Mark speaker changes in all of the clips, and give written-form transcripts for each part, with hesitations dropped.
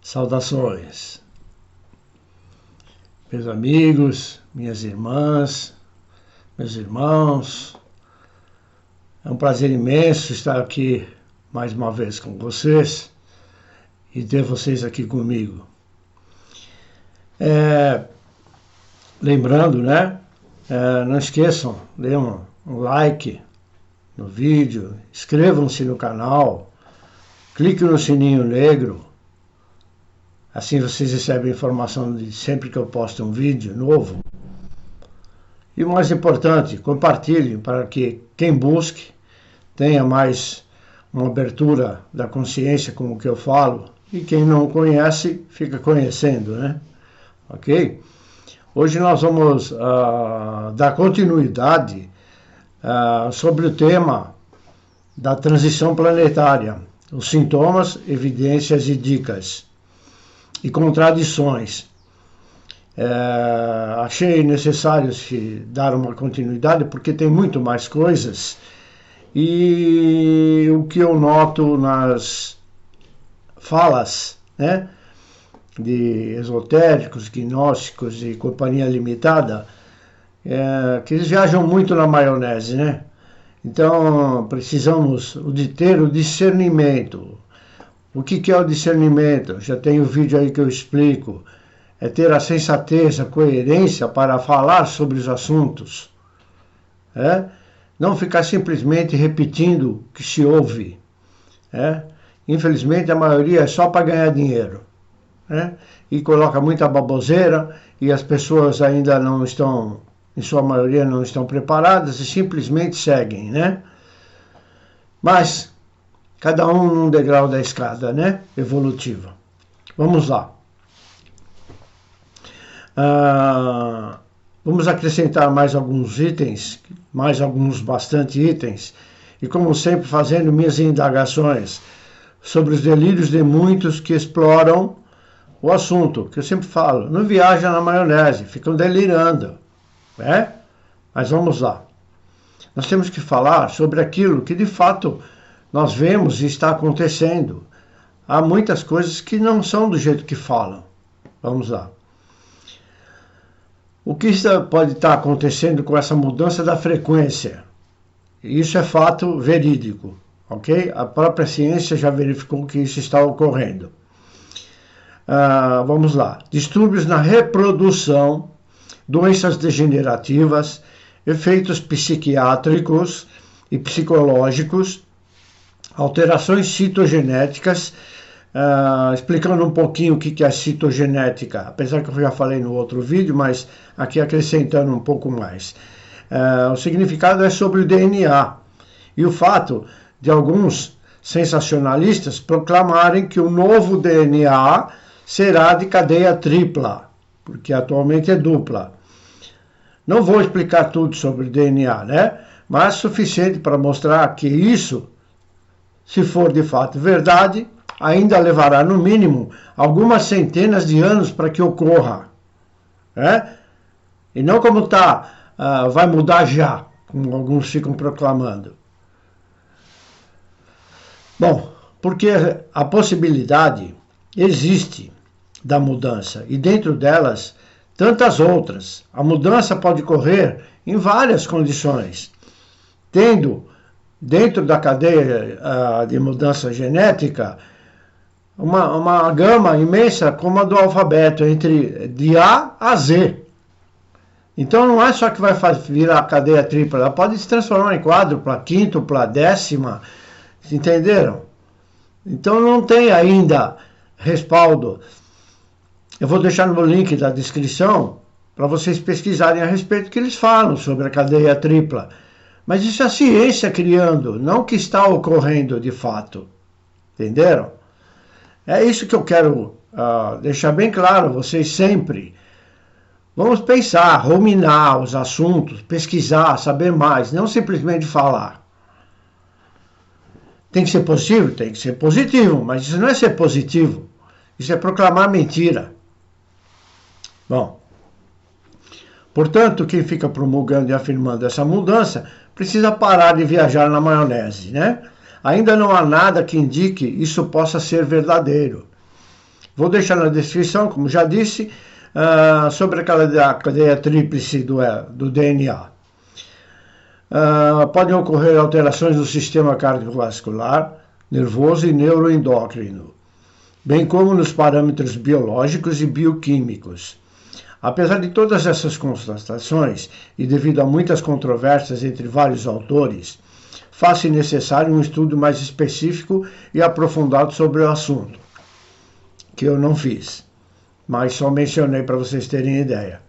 Speaker 1: Saudações, meus amigos, minhas irmãs, meus irmãos. É um prazer imenso estar aqui mais uma vez com vocês e ter vocês aqui comigo. Lembrando, né? Não esqueçam, dê um like no vídeo, inscrevam-se no canal, clique no sininho negro. Assim vocês recebem informação de sempre que eu posto um vídeo novo. E o mais importante, compartilhem para que quem busque tenha mais uma abertura da consciência com o que eu falo. E quem não conhece, fica conhecendo, né? Ok? Hoje nós vamos dar continuidade sobre o tema da transição planetária. Os sintomas, evidências e dicas. E contradições. Achei necessário se dar uma continuidade porque tem muito mais coisas e o que eu noto nas falas, né, de esotéricos, gnósticos e companhia limitada, que eles viajam muito na maionese, né? Então precisamos de ter o discernimento. O que é o discernimento? Já tem um vídeo aí que eu explico. É ter a sensatez, a coerência para falar sobre os assuntos. Não ficar simplesmente repetindo o que se ouve. Infelizmente a maioria é só para ganhar dinheiro. E coloca muita baboseira e as pessoas ainda não estão, em sua maioria, não estão preparadas e simplesmente seguem, né? Mas cada um num degrau da escada, né? Evolutiva. Vamos lá. Vamos acrescentar mais alguns itens, bastante itens, e como sempre fazendo minhas indagações sobre os delírios de muitos que exploram o assunto, que eu sempre falo, não viaja na maionese, ficam delirando, né? Mas vamos lá. Nós temos que falar sobre aquilo que de fato nós vemos e está acontecendo. Há muitas coisas que não são do jeito que falam. Vamos lá. O que pode estar acontecendo com essa mudança da frequência? Isso é fato verídico, ok? A própria ciência já verificou que isso está ocorrendo. Vamos lá. Distúrbios na reprodução, doenças degenerativas, efeitos psiquiátricos e psicológicos, alterações citogenéticas, explicando um pouquinho o que é citogenética, apesar que eu já falei no outro vídeo, mas aqui acrescentando um pouco mais. O significado é sobre o DNA e o fato de alguns sensacionalistas proclamarem que o novo DNA será de cadeia tripla, porque atualmente é dupla. Não vou explicar tudo sobre o DNA, né? Mas suficiente para mostrar que isso, se for de fato verdade, ainda levará no mínimo algumas centenas de anos para que ocorra. E não como vai mudar já, como alguns ficam proclamando. Bom, porque a possibilidade existe da mudança e dentro delas tantas outras. A mudança pode ocorrer em várias condições, tendo dentro da cadeia de mudança genética uma gama imensa como a do alfabeto, de A a Z. Então não é só que vai virar a cadeia tripla, ela pode se transformar em quádrupla, quíntupla, décima, entenderam? Então não tem ainda respaldo. Eu vou deixar no link da descrição para vocês pesquisarem a respeito do que eles falam sobre a cadeia tripla. Mas isso é a ciência criando, não o que está ocorrendo de fato. Entenderam? É isso que eu quero deixar bem claro a vocês sempre. Vamos pensar, ruminar os assuntos, pesquisar, saber mais, não simplesmente falar. Tem que ser positivo? Tem que ser positivo, mas isso não é ser positivo. Isso é proclamar mentira. Bom, portanto, quem fica promulgando e afirmando essa mudança precisa parar de viajar na maionese, né? Ainda não há nada que indique isso possa ser verdadeiro. Vou deixar na descrição, como já disse, sobre a cadeia tríplice do DNA. Podem ocorrer alterações no sistema cardiovascular, nervoso e neuroendócrino, bem como nos parâmetros biológicos e bioquímicos. Apesar de todas essas constatações, e devido a muitas controvérsias entre vários autores, faz-se necessário um estudo mais específico e aprofundado sobre o assunto, que eu não fiz, mas só mencionei para vocês terem ideia.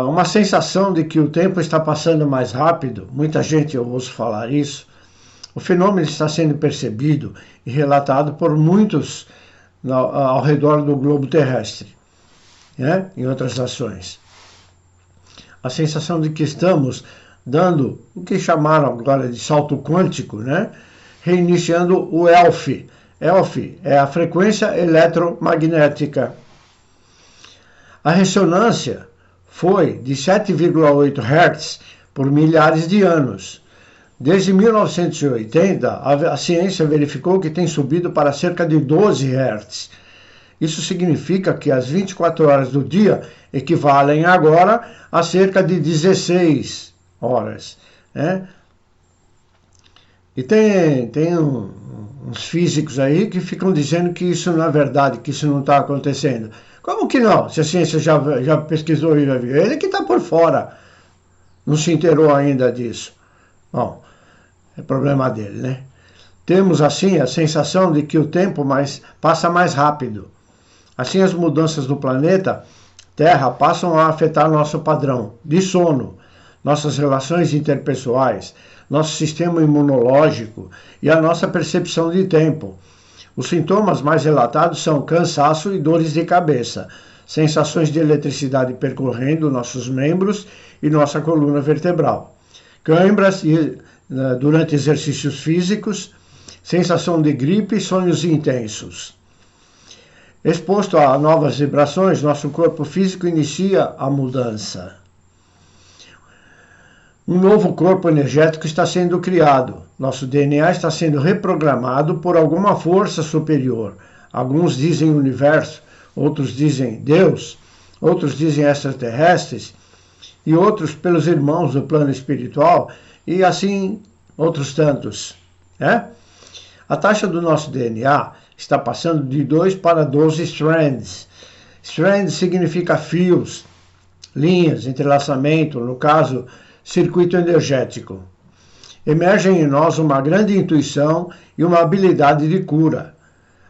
Speaker 1: Uma sensação de que o tempo está passando mais rápido, muita gente eu ouço falar isso. O fenômeno está sendo percebido e relatado por muitos ao redor do globo terrestre, né? Em outras ações. A sensação de que estamos dando o que chamaram agora de salto quântico, né? Reiniciando o ELF. ELF é a frequência eletromagnética. A ressonância foi de 7,8 Hz por milhares de anos. Desde 1980, a ciência verificou que tem subido para cerca de 12 Hz. Isso significa que as 24 horas do dia equivalem agora a cerca de 16 horas. Né? E tem uns físicos aí que ficam dizendo que isso não é verdade, que isso não está acontecendo. Como que não? Se a ciência já pesquisou e já viu. Ele que está por fora, não se inteirou ainda disso. Bom, é problema dele, né? Temos, assim, a sensação de que o tempo passa mais rápido. Assim, as mudanças do planeta Terra passam a afetar nosso padrão de sono, nossas relações interpessoais, nosso sistema imunológico e a nossa percepção de tempo. Os sintomas mais relatados são cansaço e dores de cabeça, sensações de eletricidade percorrendo nossos membros e nossa coluna vertebral, câimbras durante exercícios físicos, sensação de gripe e sonhos intensos. Exposto a novas vibrações, nosso corpo físico inicia a mudança. Um novo corpo energético está sendo criado. Nosso DNA está sendo reprogramado por alguma força superior. Alguns dizem universo, outros dizem Deus, outros dizem extraterrestres, e outros pelos irmãos do plano espiritual, e assim outros tantos. Né? A taxa do nosso DNA está passando de 2 para 12 strands. Strand significa fios, linhas, entrelaçamento, no caso, circuito energético. Emergem em nós uma grande intuição e uma habilidade de cura.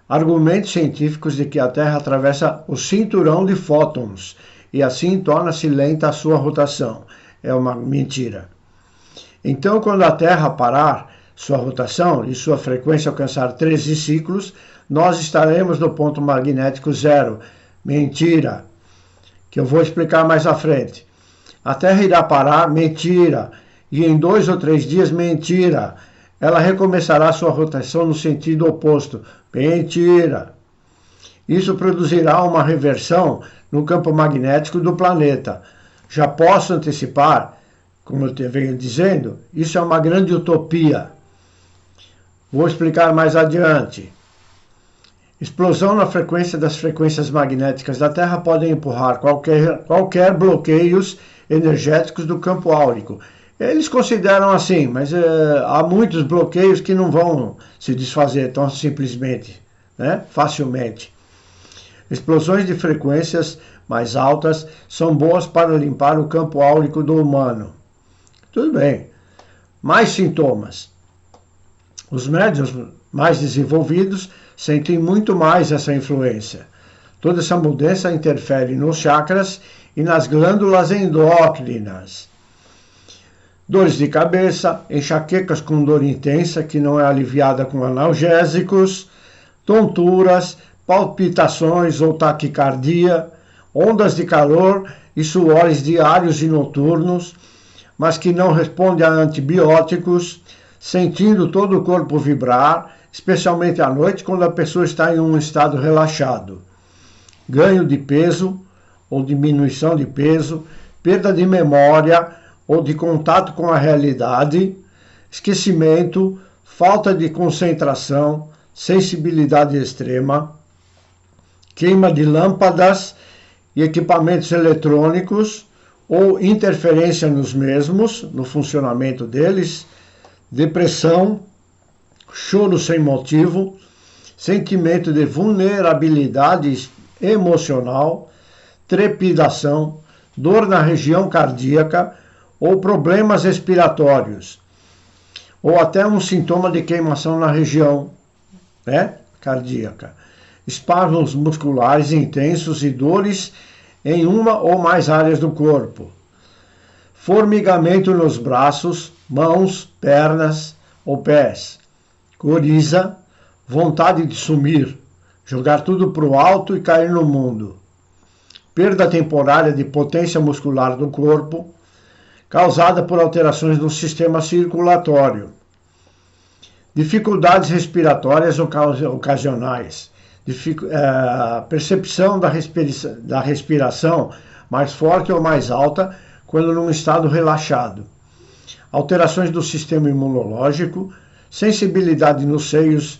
Speaker 1: Argumentos científicos de que a Terra atravessa o cinturão de fótons e assim torna-se lenta a sua rotação. É uma mentira. Então, quando a Terra parar sua rotação e sua frequência alcançar 13 ciclos, nós estaremos no ponto magnético zero. Mentira, que eu vou explicar mais à frente. A Terra irá parar, mentira, e em 2 ou 3 dias, mentira. Ela recomeçará sua rotação no sentido oposto, mentira. Isso produzirá uma reversão no campo magnético do planeta. Já posso antecipar, como eu venho dizendo, isso é uma grande utopia. Vou explicar mais adiante. Explosão na frequência das frequências magnéticas da Terra podem empurrar qualquer bloqueios energéticos do campo áurico. Eles consideram assim, mas há muitos bloqueios que não vão se desfazer tão simplesmente, né? Facilmente. Explosões de frequências mais altas são boas para limpar o campo áurico do humano. Tudo bem. Mais sintomas. Os médiuns mais desenvolvidos sentem muito mais essa influência. Toda essa mudança interfere nos chakras e nas glândulas endócrinas. Dores de cabeça, enxaquecas com dor intensa que não é aliviada com analgésicos, tonturas, palpitações ou taquicardia, ondas de calor e suores diários e noturnos, mas que não respondem a antibióticos, sentindo todo o corpo vibrar, especialmente à noite quando a pessoa está em um estado relaxado. Ganho de peso ou diminuição de peso, perda de memória ou de contato com a realidade, esquecimento, falta de concentração, sensibilidade extrema, queima de lâmpadas e equipamentos eletrônicos ou interferência nos mesmos, no funcionamento deles, depressão, choro sem motivo, sentimento de vulnerabilidade emocional, trepidação, dor na região cardíaca ou problemas respiratórios, ou até um sintoma de queimação na região, cardíaca, espasmos musculares intensos e dores em uma ou mais áreas do corpo, formigamento nos braços, mãos, pernas ou pés, coriza, vontade de sumir, jogar tudo para o alto e cair no mundo, perda temporária de potência muscular do corpo, causada por alterações no sistema circulatório, dificuldades respiratórias ocasionais, percepção da respiração mais forte ou mais alta quando num estado relaxado, alterações do sistema imunológico, sensibilidade nos seios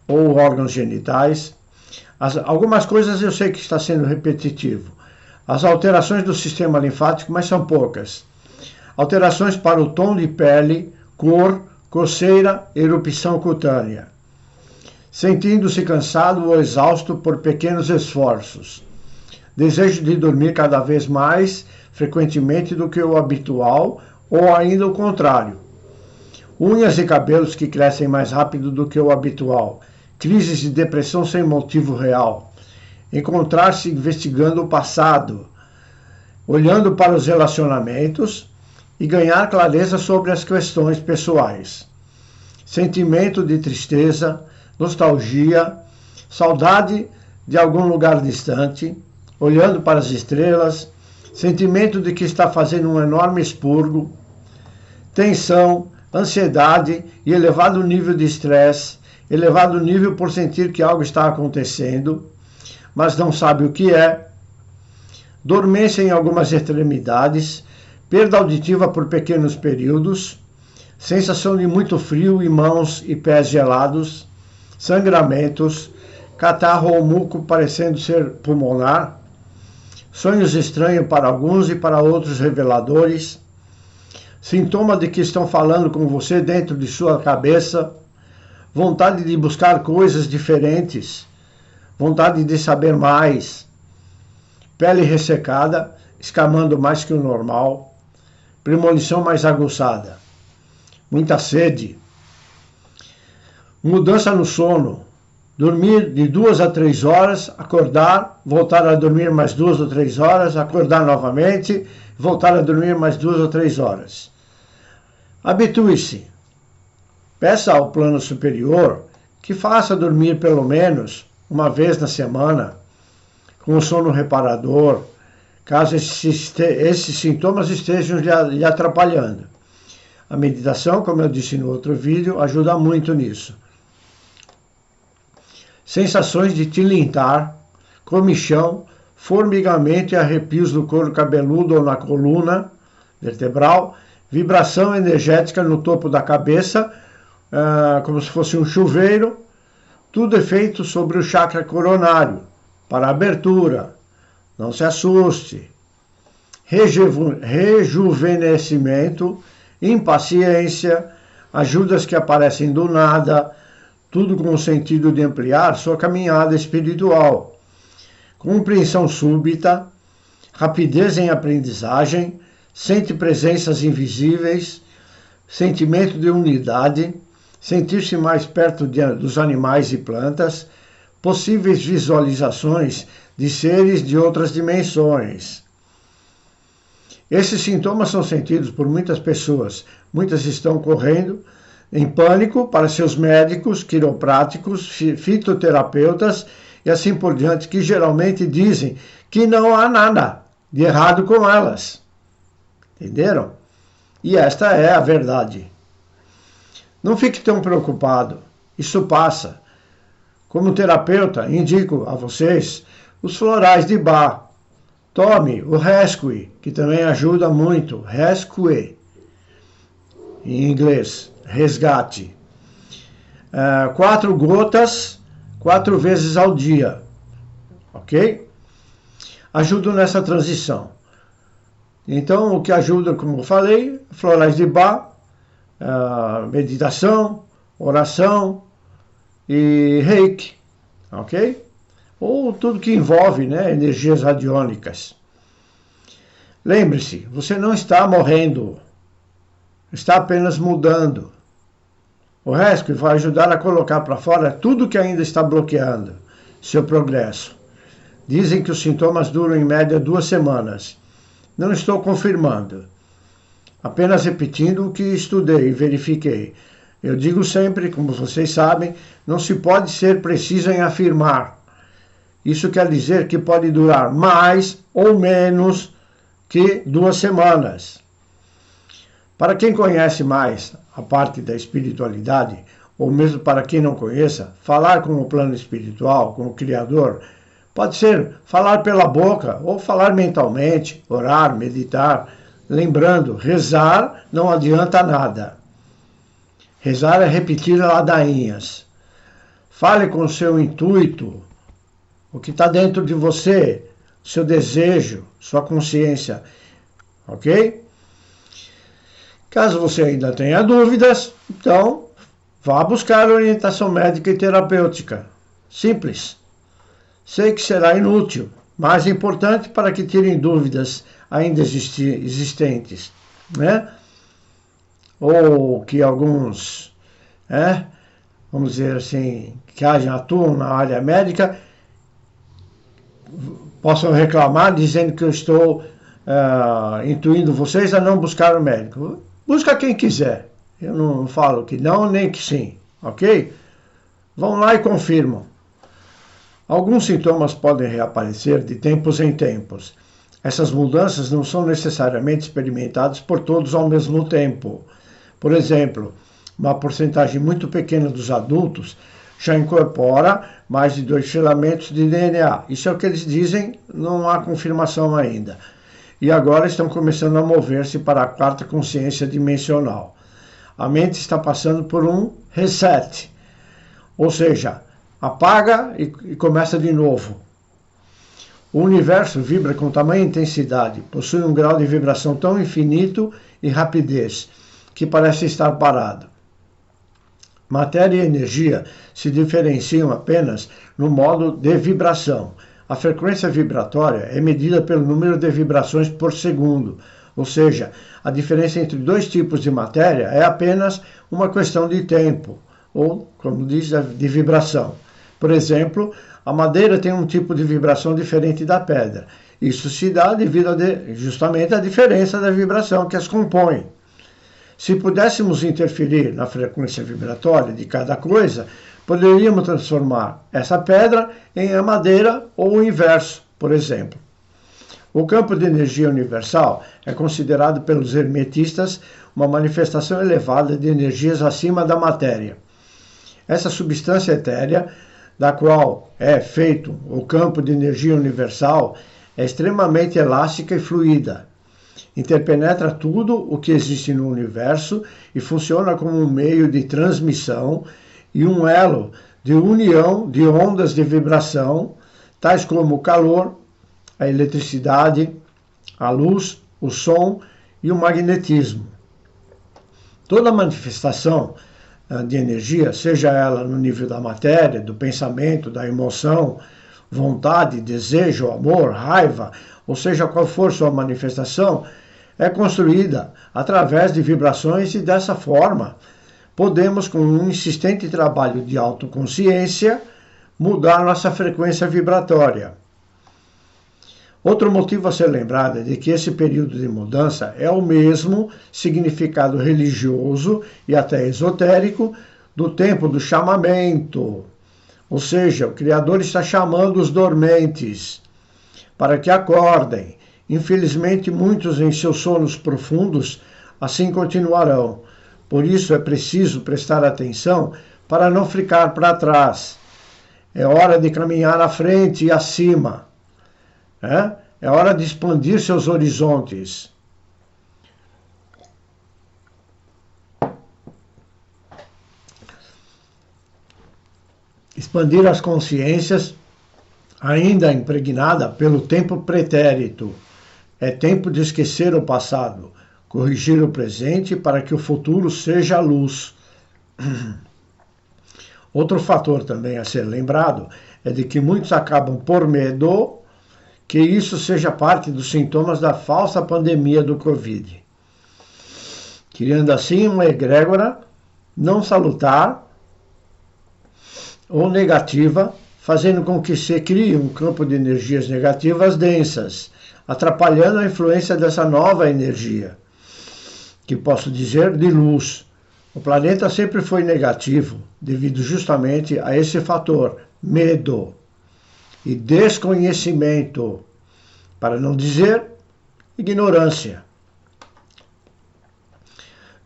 Speaker 1: ou órgãos genitais. Algumas coisas eu sei que está sendo repetitivo. As alterações do sistema linfático, mas são poucas. Alterações para o tom de pele, cor, coceira, erupção cutânea. Sentindo-se cansado ou exausto por pequenos esforços. Desejo de dormir cada vez mais frequentemente do que o habitual, ou ainda o contrário. Unhas e cabelos que crescem mais rápido do que o habitual. Crises de depressão sem motivo real. Encontrar-se investigando o passado, olhando para os relacionamentos e ganhar clareza sobre as questões pessoais. Sentimento de tristeza, nostalgia, saudade de algum lugar distante, olhando para as estrelas, sentimento de que está fazendo um enorme expurgo, tensão, ansiedade e elevado nível de estresse, elevado nível por sentir que algo está acontecendo, mas não sabe o que é, dormência em algumas extremidades, perda auditiva por pequenos períodos, sensação de muito frio em mãos e pés gelados, sangramentos, catarro ou muco parecendo ser pulmonar, sonhos estranhos para alguns e para outros reveladores, sintoma de que estão falando com você dentro de sua cabeça, vontade de buscar coisas diferentes, vontade de saber mais, pele ressecada, escamando mais que o normal, premonição mais aguçada, muita sede, mudança no sono, dormir de 2 a 3 horas, acordar, voltar a dormir mais 2 ou 3 horas, acordar novamente, voltar a dormir mais 2 ou 3 horas. Habitue-se. Peça ao plano superior que faça dormir pelo menos uma vez na semana, com sono reparador, caso esses sintomas estejam lhe atrapalhando. A meditação, como eu disse no outro vídeo, ajuda muito nisso. Sensações de tilintar, comichão, formigamento e arrepios no couro cabeludo ou na coluna vertebral, vibração energética no topo da cabeça, como se fosse um chuveiro, tudo é feito sobre o chakra coronário, para abertura, não se assuste, rejuvenescimento, impaciência, ajudas que aparecem do nada, tudo com o sentido de ampliar sua caminhada espiritual, compreensão súbita, rapidez em aprendizagem, sente presenças invisíveis, sentimento de unidade, sentir-se mais perto dos animais e plantas, possíveis visualizações de seres de outras dimensões. Esses sintomas são sentidos por muitas pessoas. Muitas estão correndo em pânico para seus médicos, quiropráticos, fitoterapeutas e assim por diante, que geralmente dizem que não há nada de errado com elas. Entenderam? E esta é a verdade. Não fique tão preocupado. Isso passa. Como terapeuta, indico a vocês os florais de Bach. Tome o Rescue, que também ajuda muito. Rescue, em inglês, resgate. 4 gotas, 4 vezes ao dia. ok? Ajudam nessa transição. Então, o que ajuda, como eu falei, florais de Bach, meditação, oração e reiki, ok? Ou tudo que envolve, né, energias radiônicas. Lembre-se, você não está morrendo, está apenas mudando. O resto vai ajudar a colocar para fora tudo que ainda está bloqueando seu progresso. Dizem que os sintomas duram em média 2 semanas. Não estou confirmando, apenas repetindo o que estudei e verifiquei. Eu digo sempre, como vocês sabem, não se pode ser preciso em afirmar. Isso quer dizer que pode durar mais ou menos que 2 semanas. Para quem conhece mais a parte da espiritualidade, ou mesmo para quem não conheça, falar com o plano espiritual, com o Criador, pode ser falar pela boca ou falar mentalmente, orar, meditar. Lembrando, rezar não adianta nada. Rezar é repetir ladainhas. Fale com o seu intuito, o que está dentro de você, seu desejo, sua consciência, ok? Caso você ainda tenha dúvidas, então vá buscar orientação médica e terapêutica. Simples. Sei que será inútil, mas importante para que tirem dúvidas ainda existentes, né? Ou que alguns, vamos dizer assim, que atuam na área médica, possam reclamar dizendo que eu estou intuindo vocês a não buscar o médico. Busca quem quiser. Eu não falo que não, nem que sim, ok? Vão lá e confirmam. Alguns sintomas podem reaparecer de tempos em tempos. Essas mudanças não são necessariamente experimentadas por todos ao mesmo tempo. Por exemplo, uma porcentagem muito pequena dos adultos já incorpora mais de 2 filamentos de DNA. Isso é o que eles dizem, não há confirmação ainda. E agora estão começando a mover-se para a 4ª consciência dimensional. A mente está passando por um reset, ou seja, apaga e começa de novo. O universo vibra com tamanha intensidade, possui um grau de vibração tão infinito e rapidez, que parece estar parado. Matéria e energia se diferenciam apenas no modo de vibração. A frequência vibratória é medida pelo número de vibrações por segundo, ou seja, a diferença entre 2 tipos de matéria é apenas uma questão de tempo, ou, como diz, de vibração. Por exemplo, a madeira tem um tipo de vibração diferente da pedra. Isso se dá devido justamente à diferença da vibração que as compõe. Se pudéssemos interferir na frequência vibratória de cada coisa, poderíamos transformar essa pedra em a madeira ou o inverso, por exemplo. O campo de energia universal é considerado pelos hermetistas uma manifestação elevada de energias acima da matéria. Essa substância etérea, da qual é feito o campo de energia universal, é extremamente elástica e fluida. Interpenetra tudo o que existe no universo e funciona como um meio de transmissão e um elo de união de ondas de vibração, tais como o calor, a eletricidade, a luz, o som e o magnetismo. Toda manifestação de energia, seja ela no nível da matéria, do pensamento, da emoção, vontade, desejo, amor, raiva, ou seja qual for sua manifestação, é construída através de vibrações e dessa forma podemos, com um insistente trabalho de autoconsciência, mudar nossa frequência vibratória. Outro motivo a ser lembrado é de que esse período de mudança é o mesmo significado religioso e até esotérico do tempo do chamamento. Ou seja, o Criador está chamando os dormentes para que acordem. Infelizmente, muitos em seus sonos profundos assim continuarão. Por isso é preciso prestar atenção para não ficar para trás. É hora de caminhar à frente e acima. É hora de expandir seus horizontes. Expandir as consciências ainda impregnada pelo tempo pretérito. É tempo de esquecer o passado, corrigir o presente para que o futuro seja luz. Outro fator também a ser lembrado é de que muitos acabam por medo que isso seja parte dos sintomas da falsa pandemia do Covid, criando assim uma egrégora não salutar ou negativa, fazendo com que se crie um campo de energias negativas densas, atrapalhando a influência dessa nova energia, que posso dizer de luz. O planeta sempre foi negativo, devido justamente a esse fator, medo e desconhecimento, para não dizer ignorância.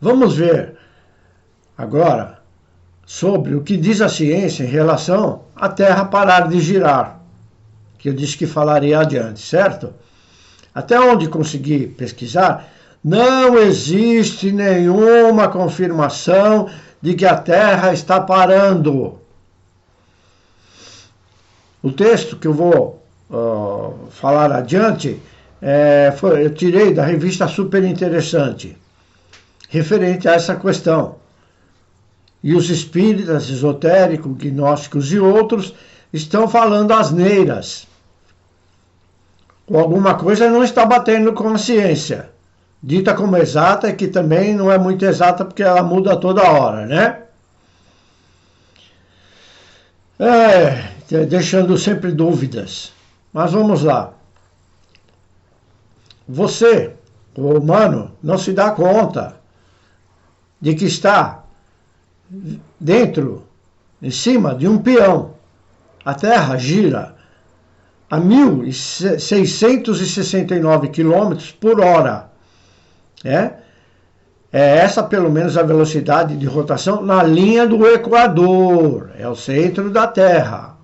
Speaker 1: Vamos ver agora sobre o que diz a ciência em relação à Terra parar de girar, que eu disse que falaria adiante, certo? Até onde consegui pesquisar, não existe nenhuma confirmação de que a Terra está parando. O texto que eu vou falar adiante, eu tirei da revista Super Interessante, referente a essa questão. E os espíritas, esotéricos, gnósticos e outros estão falando asneiras. Ou alguma coisa não está batendo com a ciência. Dita como exata, que também não é muito exata porque ela muda toda hora, né? Deixando sempre dúvidas. Mas vamos lá. Você, o humano, não se dá conta de que está dentro, em cima de um peão. A Terra gira a 1.669 km por hora. É essa pelo menos a velocidade de rotação na linha do Equador. É o centro da Terra,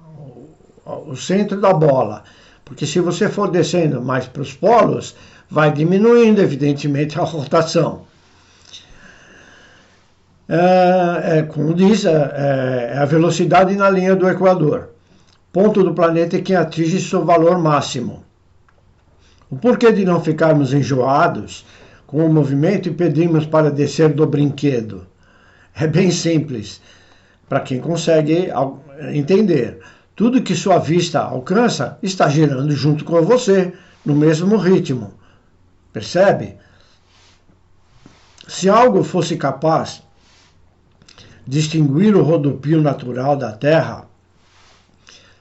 Speaker 1: o centro da bola. Porque se você for descendo mais para os polos, vai diminuindo evidentemente a rotação. Como diz, é a velocidade na linha do Equador. Ponto do planeta que atinge seu valor máximo. O porquê de não ficarmos enjoados com o movimento e pedimos para descer do brinquedo? É bem simples, para quem consegue entender. Tudo que sua vista alcança está girando junto com você, no mesmo ritmo. Percebe? Se algo fosse capaz de extinguir o rodopio natural da Terra,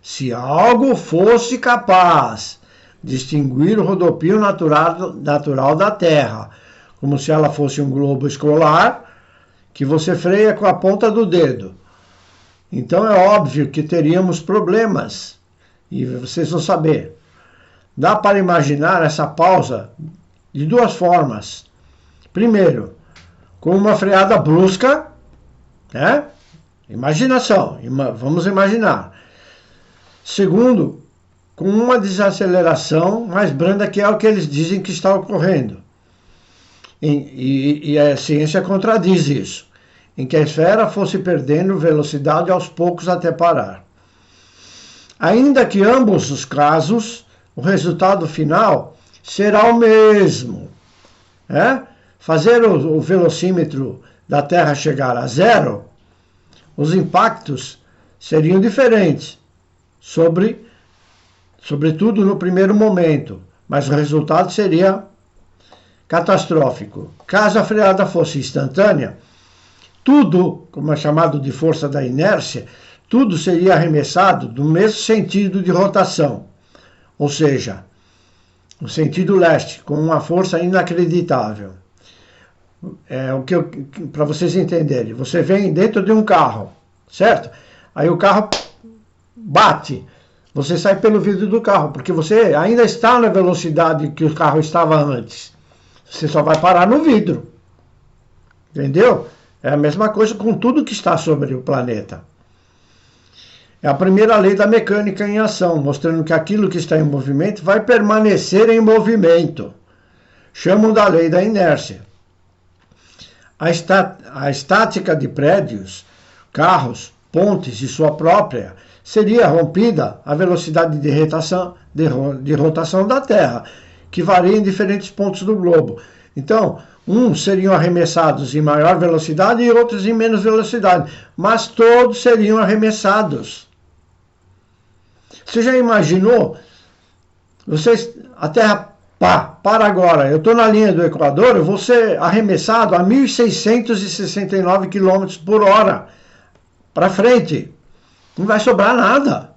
Speaker 1: se algo fosse capaz de extinguir o rodopio natural da Terra, como se ela fosse um globo escolar que você freia com a ponta do dedo, então é óbvio que teríamos problemas, e vocês vão saber. Dá para imaginar essa pausa de duas formas. Primeiro, com uma freada brusca, né? Imaginação, vamos imaginar. Segundo, com uma desaceleração mais branda, que é o que eles dizem que está ocorrendo. E a ciência contradiz isso, em que a esfera fosse perdendo velocidade aos poucos até parar. Ainda que ambos os casos, o resultado final será o mesmo. Fazer o velocímetro da Terra chegar a zero, os impactos seriam diferentes, sobretudo no primeiro momento, mas o resultado seria catastrófico. Caso a freada fosse instantânea, tudo, como é chamado de força da inércia, tudo seria arremessado do mesmo sentido de rotação, ou seja, o sentido leste, com uma força inacreditável. Para vocês entenderem, você vem dentro de um carro, certo? Aí o carro bate, você sai pelo vidro do carro, porque você ainda está na velocidade que o carro estava antes. Você só vai parar no vidro. Entendeu? É a mesma coisa com tudo que está sobre o planeta. É a primeira lei da mecânica em ação, mostrando que aquilo que está em movimento vai permanecer em movimento. Chamam da lei da inércia. A estática de prédios, carros, pontes de sua própria, seria rompida a velocidade de rotação da Terra, que varia em diferentes pontos do globo. Então, uns seriam arremessados em maior velocidade e outros em menos velocidade, mas todos seriam arremessados. Você já imaginou? A Terra para agora, eu estou na linha do Equador, eu vou ser arremessado a 1.669 km por hora para frente. Não vai sobrar nada.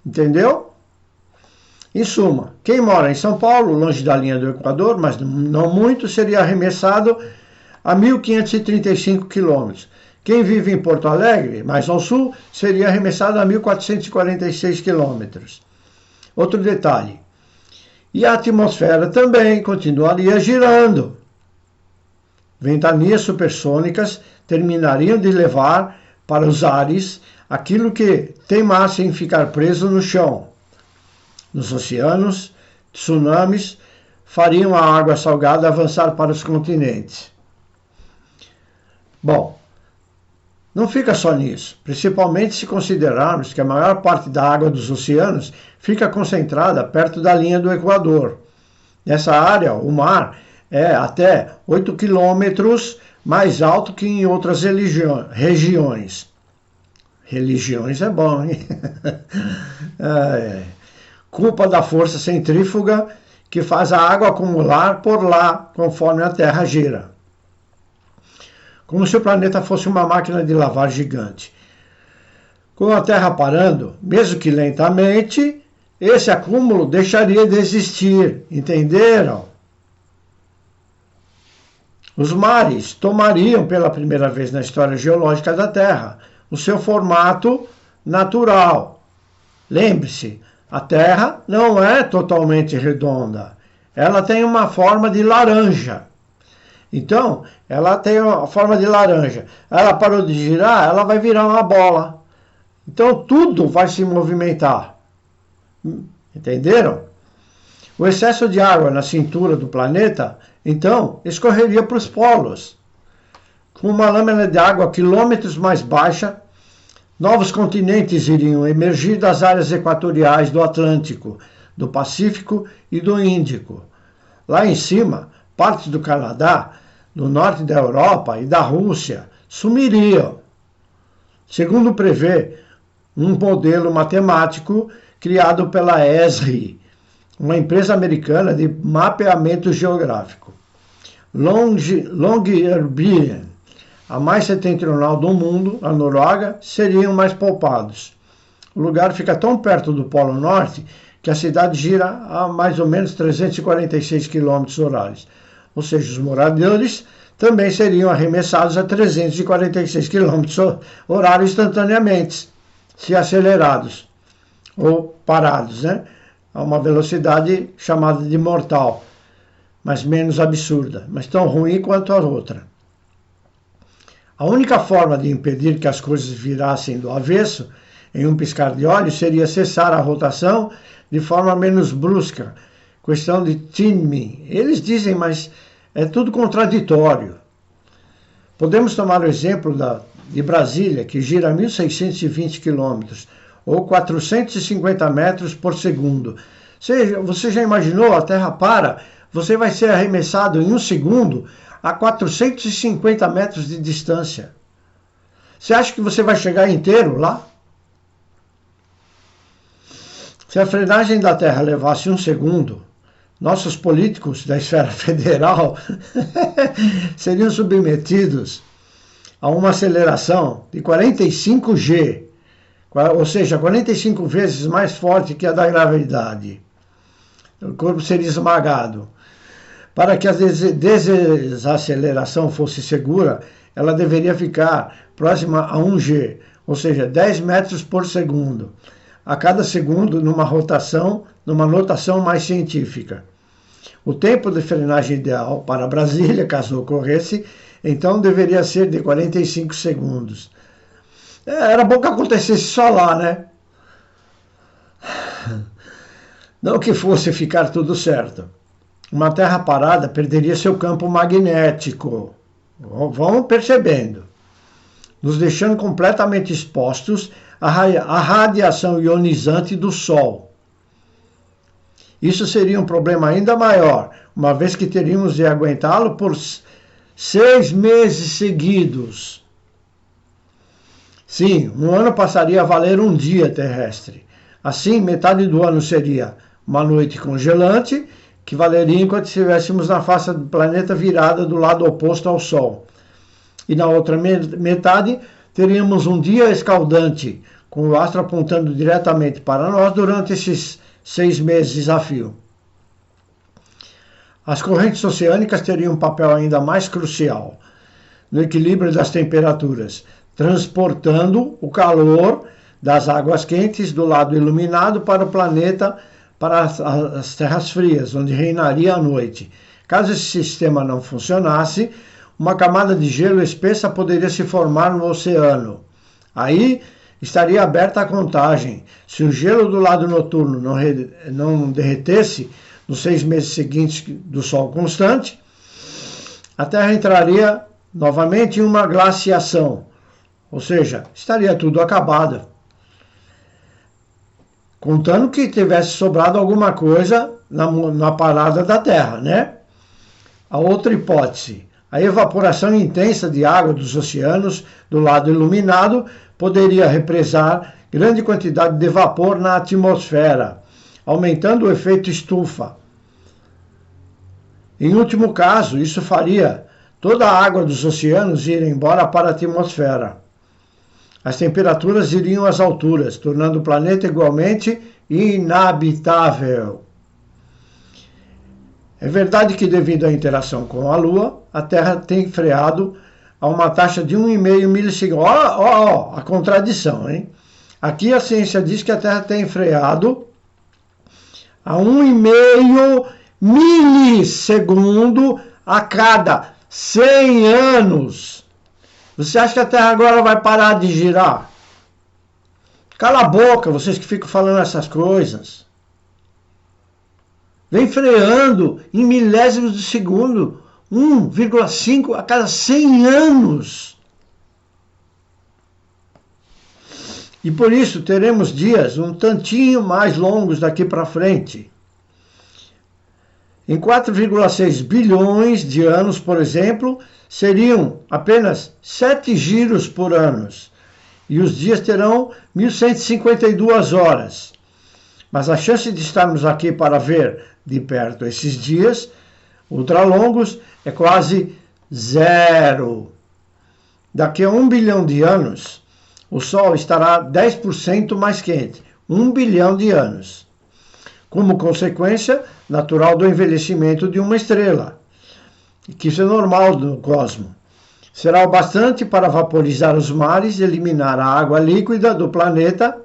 Speaker 1: Entendeu? Em suma, quem mora em São Paulo, longe da linha do Equador, mas não muito, seria arremessado a 1.535 km. Quem vive em Porto Alegre, mais ao sul, seria arremessado a 1.446 km. Outro detalhe. E a atmosfera também continuaria girando. Ventanias supersônicas terminariam de levar para os ares aquilo que teimasse em ficar preso no chão. Nos oceanos, tsunamis fariam a água salgada avançar para os continentes. Bom, não fica só nisso, principalmente se considerarmos que a maior parte da água dos oceanos fica concentrada perto da linha do Equador. Nessa área, o mar é até 8 quilômetros mais alto que em outras regiões. Religiões é bom, hein? Culpa da força centrífuga que faz a água acumular por lá, conforme a Terra gira. Como se o planeta fosse uma máquina de lavar gigante. Com a Terra parando, mesmo que lentamente, esse acúmulo deixaria de existir, entenderam? Os mares tomariam pela primeira vez na história geológica da Terra o seu formato natural. Lembre-se, a Terra não é totalmente redonda. Ela tem uma forma de laranja. Então, ela tem a forma de laranja. Ela parou de girar, ela vai virar uma bola. Então, tudo vai se movimentar. Entenderam? O excesso de água na cintura do planeta, então, escorreria para os polos. Com uma lâmina de água quilômetros mais baixa, novos continentes iriam emergir das áreas equatoriais do Atlântico, do Pacífico e do Índico. Lá em cima, partes do Canadá, do norte da Europa e da Rússia sumiriam. Segundo prevê um modelo matemático criado pela ESRI, uma empresa americana de mapeamento geográfico. Longyearbyen, a mais setentrional do mundo, a Noruega, seriam mais poupados. O lugar fica tão perto do Polo Norte que a cidade gira a mais ou menos 346 km horários. Ou seja, os moradores também seriam arremessados a 346 km horários instantaneamente, se acelerados ou parados, né? A uma velocidade chamada de mortal, mas menos absurda, mas tão ruim quanto a outra. A única forma de impedir que as coisas virassem do avesso em um piscar de olhos seria cessar a rotação de forma menos brusca. Questão de timing. Eles dizem, mas é tudo contraditório. Podemos tomar o exemplo de Brasília, que gira 1.620 km, ou 450 metros por segundo. Você já imaginou? A Terra para, você vai ser arremessado em um segundo a 450 metros de distância. Você acha que você vai chegar inteiro lá? Se a frenagem da Terra levasse um segundo, nossos políticos da esfera federal seriam submetidos a uma aceleração de 45G, ou seja, 45 vezes mais forte que a da gravidade. O corpo seria esmagado. Para que a desaceleração fosse segura, ela deveria ficar próxima a 1G, ou seja, 10 metros por segundo, a cada segundo numa notação mais científica. O tempo de frenagem ideal para Brasília, caso ocorresse, então deveria ser de 45 segundos. Era bom que acontecesse só lá, né? Não que fosse ficar tudo certo. Uma Terra parada perderia seu campo magnético. Vão percebendo. nos deixando completamente expostos à radiação ionizante do Sol. Isso seria um problema ainda maior, uma vez que teríamos de aguentá-lo por 6 meses seguidos. Sim, um ano passaria a valer um dia terrestre. Assim, metade do ano seria uma noite congelante, que valeria enquanto estivéssemos na face do planeta virada do lado oposto ao Sol. E na outra metade, teríamos um dia escaldante, com o astro apontando diretamente para nós durante esses 6 meses a fio. As correntes oceânicas teriam um papel ainda mais crucial no equilíbrio das temperaturas, transportando o calor das águas quentes do lado iluminado para o planeta, para as terras frias, onde reinaria a noite. Caso esse sistema não funcionasse, uma camada de gelo espessa poderia se formar no oceano. Aí estaria aberta a contagem. Se o gelo do lado noturno não derretesse nos 6 meses seguintes do Sol constante, a Terra entraria novamente em uma glaciação, ou seja, estaria tudo acabado. Contando que tivesse sobrado alguma coisa na parada da Terra, né? A outra hipótese, a evaporação intensa de água dos oceanos do lado iluminado poderia represar grande quantidade de vapor na atmosfera, aumentando o efeito estufa. Em último caso, isso faria toda a água dos oceanos ir embora para a atmosfera. As temperaturas iriam às alturas, tornando o planeta igualmente inabitável. É verdade que, devido à interação com a Lua, a Terra tem freado a uma taxa de 1,5 milissegundos. A contradição, hein? Aqui a ciência diz que a Terra tem freado a 1,5 milissegundo a cada 100 anos. Você acha que a Terra agora vai parar de girar? Cala a boca, vocês que ficam falando essas coisas. Vem freando em milésimos de segundo, 1,5 a cada 100 anos. E por isso teremos dias um tantinho mais longos daqui para frente. Em 4,6 bilhões de anos, por exemplo, seriam apenas 7 giros por ano, e os dias terão 1.152 horas. Mas a chance de estarmos aqui para ver de perto esses dias ultralongos é quase zero. Daqui a 1 bilhão de anos, o Sol estará 10% mais quente. 1 bilhão de anos. Como consequência natural do envelhecimento de uma estrela, que isso é normal no cosmos. Será o bastante para vaporizar os mares, eliminar a água líquida do planeta.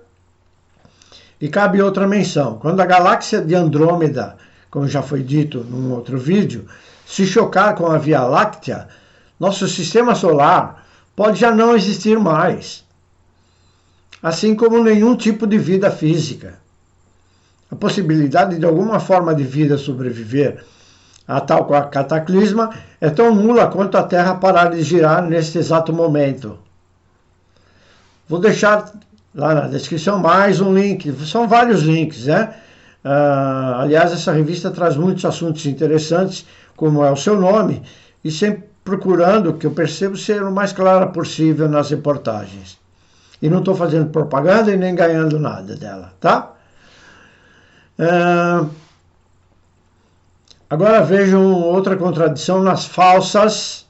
Speaker 1: E cabe outra menção. Quando a galáxia de Andrômeda, como já foi dito num outro vídeo, se chocar com a Via Láctea, nosso sistema solar pode já não existir mais. Assim como nenhum tipo de vida física. A possibilidade de alguma forma de vida sobreviver a tal cataclisma é tão nula quanto a Terra parar de girar neste exato momento. Vou deixar lá na descrição mais um link, são vários links, né? Aliás, essa revista traz muitos assuntos interessantes, como é o seu nome, e sempre procurando, que eu percebo, ser o mais clara possível nas reportagens. E não estou fazendo propaganda e nem ganhando nada dela, tá? Agora vejam outra contradição nas falas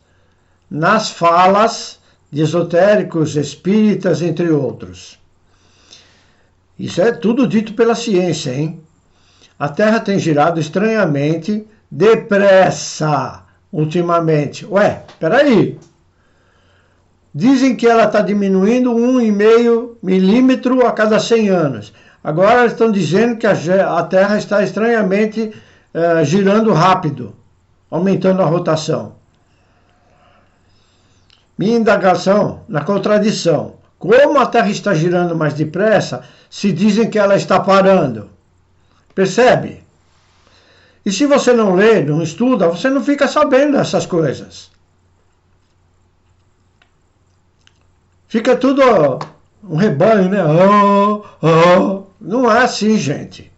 Speaker 1: de esotéricos, espíritas, entre outros. Isso é tudo dito pela ciência, hein? A Terra tem girado estranhamente depressa ultimamente. Ué, peraí. Dizem que ela está diminuindo 1,5 milímetro a cada 100 anos. Agora estão dizendo que a Terra está estranhamente girando rápido, aumentando a rotação. Minha indagação na contradição. Como a Terra está girando mais depressa se dizem que ela está parando? Percebe? E se você não lê, não estuda, você não fica sabendo dessas coisas. Fica tudo um rebanho, né? Não é assim, gente.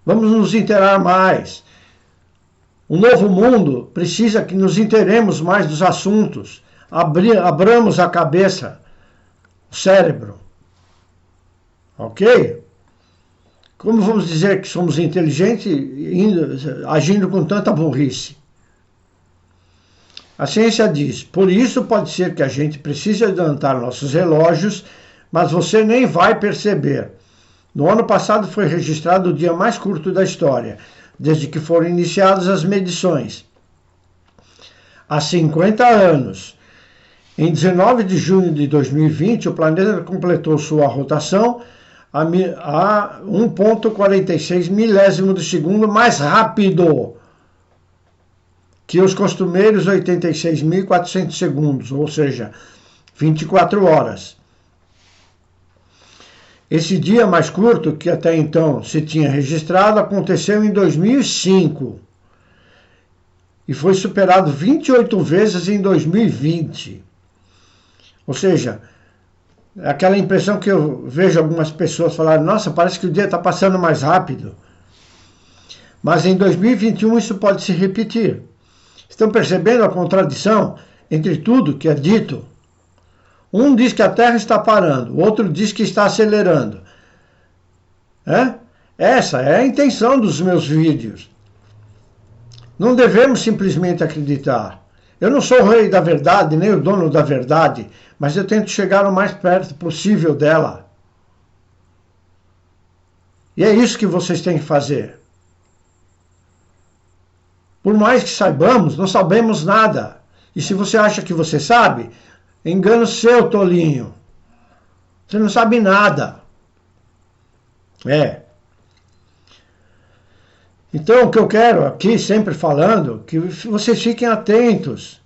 Speaker 1: Vamos nos inteirar mais. O novo mundo precisa que nos inteiremos mais dos assuntos. Abramos a cabeça, o cérebro. Ok? Como vamos dizer que somos inteligentes agindo com tanta burrice? A ciência diz, por isso pode ser que a gente precise adiantar nossos relógios, mas você nem vai perceber. No ano passado foi registrado o dia mais curto da história, desde que foram iniciadas as medições. Há 50 anos. Em 19 de junho de 2020, o planeta completou sua rotação a 1,46 milésimo de segundo mais rápido que os costumeiros 86.400 segundos, ou seja, 24 horas. Esse dia mais curto, que até então se tinha registrado, aconteceu em 2005 e foi superado 28 vezes em 2020. Ou seja, aquela impressão que eu vejo algumas pessoas falarem, nossa, parece que o dia está passando mais rápido. Mas em 2021 isso pode se repetir. Estão percebendo a contradição entre tudo que é dito? Um diz que a Terra está parando, o outro diz que está acelerando. Essa é a intenção dos meus vídeos. Não devemos simplesmente acreditar. Eu não sou o rei da verdade, nem o dono da verdade, mas eu tento chegar o mais perto possível dela. E é isso que vocês têm que fazer. Por mais que saibamos, não sabemos nada. E se você acha que você sabe, engano seu, tolinho. Você não sabe nada. Então, o que eu quero aqui, sempre falando, que vocês fiquem atentos,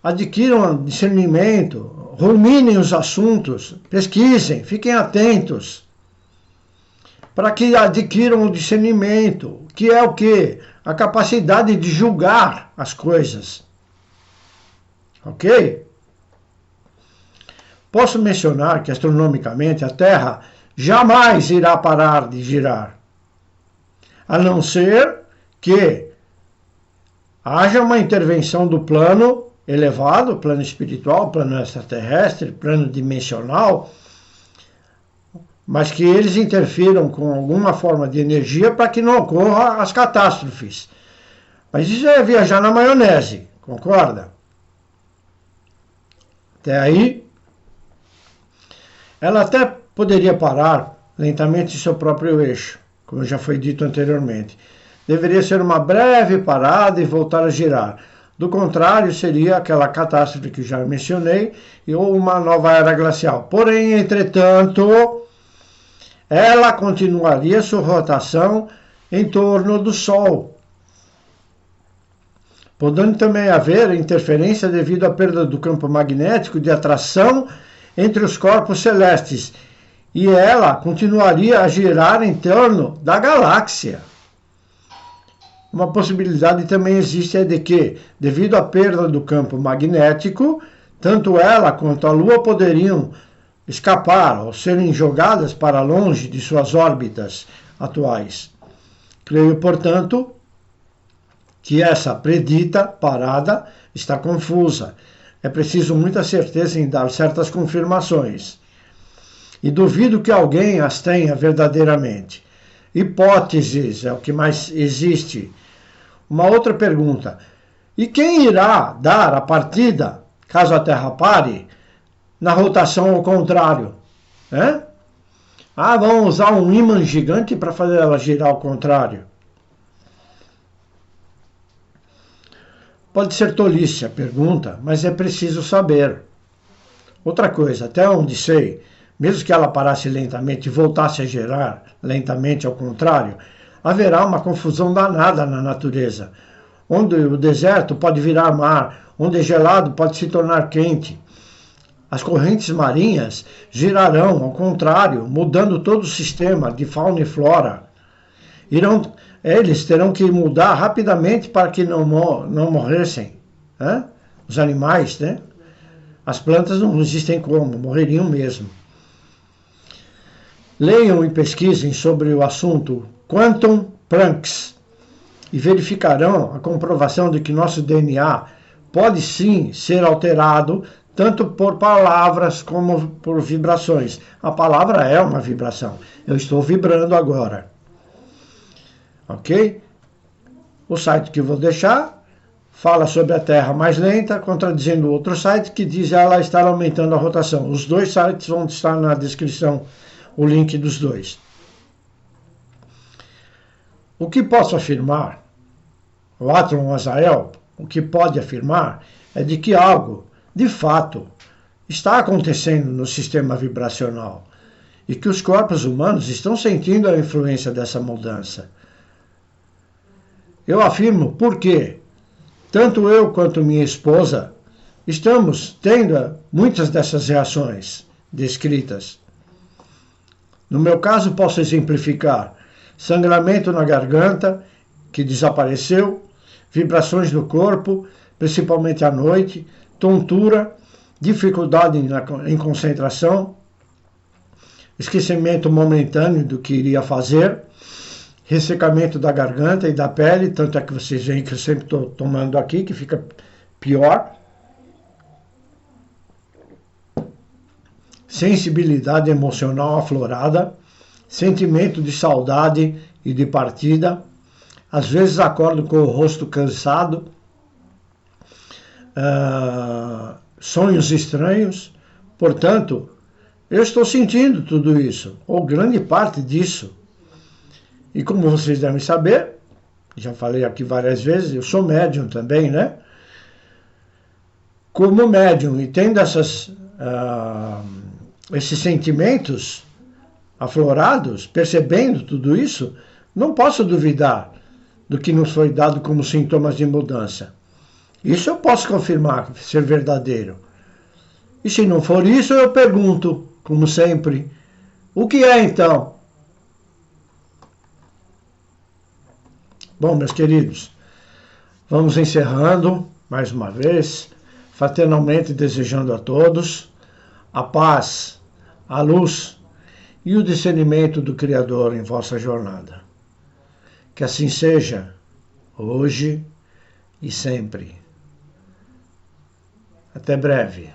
Speaker 1: adquiram discernimento, ruminem os assuntos, pesquisem, fiquem atentos, para que adquiram o discernimento, que é o quê? A capacidade de julgar as coisas. Ok? Posso mencionar que, astronomicamente, a Terra jamais irá parar de girar, a não ser que haja uma intervenção do plano elevado, plano espiritual, plano extraterrestre, plano dimensional, mas que eles interfiram com alguma forma de energia para que não ocorra as catástrofes. Mas isso é viajar na maionese, concorda? Até aí, ela até poderia parar lentamente em seu próprio eixo, como já foi dito anteriormente. Deveria ser uma breve parada e voltar a girar. Do contrário, seria aquela catástrofe que já mencionei, ou uma nova era glacial. Porém, entretanto, ela continuaria sua rotação em torno do Sol, podendo também haver interferência devido à perda do campo magnético de atração entre os corpos celestes, e ela continuaria a girar em torno da galáxia. Uma possibilidade também existe é de que, devido à perda do campo magnético, tanto ela quanto a Lua poderiam escapar ou serem jogadas para longe de suas órbitas atuais. Creio, portanto, que essa predita parada está confusa. É preciso muita certeza em dar certas confirmações. E duvido que alguém as tenha verdadeiramente. Hipóteses é o que mais existe. Uma outra pergunta. E quem irá dar a partida, caso a Terra pare, na rotação ao contrário? Vão usar um ímã gigante para fazer ela girar ao contrário. Pode ser tolice a pergunta, mas é preciso saber. Outra coisa, até onde sei, mesmo que ela parasse lentamente e voltasse a girar lentamente ao contrário, haverá uma confusão danada na natureza, onde o deserto pode virar mar, onde é gelado pode se tornar quente. As correntes marinhas girarão ao contrário, mudando todo o sistema de fauna e flora. Eles terão que mudar rapidamente para que não morressem, os animais, As plantas não existem como, morreriam mesmo. Leiam e pesquisem sobre o assunto Quantum Planks e verificarão a comprovação de que nosso DNA pode sim ser alterado tanto por palavras como por vibrações. A palavra é uma vibração. Eu estou vibrando agora. Ok? O site que eu vou deixar fala sobre a Terra mais lenta, contradizendo outro site que diz ela estar aumentando a rotação. Os dois sites vão estar na descrição, o link dos dois. O que posso afirmar, o Atron Azael, o que pode afirmar é de que algo, de fato, está acontecendo no sistema vibracional e que os corpos humanos estão sentindo a influência dessa mudança. Eu afirmo porque tanto eu quanto minha esposa estamos tendo muitas dessas reações descritas. No meu caso, posso exemplificar sangramento na garganta, que desapareceu, vibrações no corpo, principalmente à noite, tontura, dificuldade em concentração, esquecimento momentâneo do que iria fazer, ressecamento da garganta e da pele, tanto é que vocês veem que eu sempre estou tomando aqui, que fica pior. Sensibilidade emocional aflorada, sentimento de saudade e de partida. Às vezes acordo com o rosto cansado, sonhos estranhos. Portanto, eu estou sentindo tudo isso, ou grande parte disso. E como vocês devem saber, já falei aqui várias vezes, eu sou médium também, né? Como médium e tendo esses sentimentos aflorados, percebendo tudo isso, não posso duvidar do que nos foi dado como sintomas de mudança. Isso eu posso confirmar ser verdadeiro. E se não for isso, eu pergunto, como sempre, o que é então? Bom, meus queridos, vamos encerrando mais uma vez, fraternalmente desejando a todos a paz, a luz e o discernimento do Criador em vossa jornada. Que assim seja, hoje e sempre. Até breve.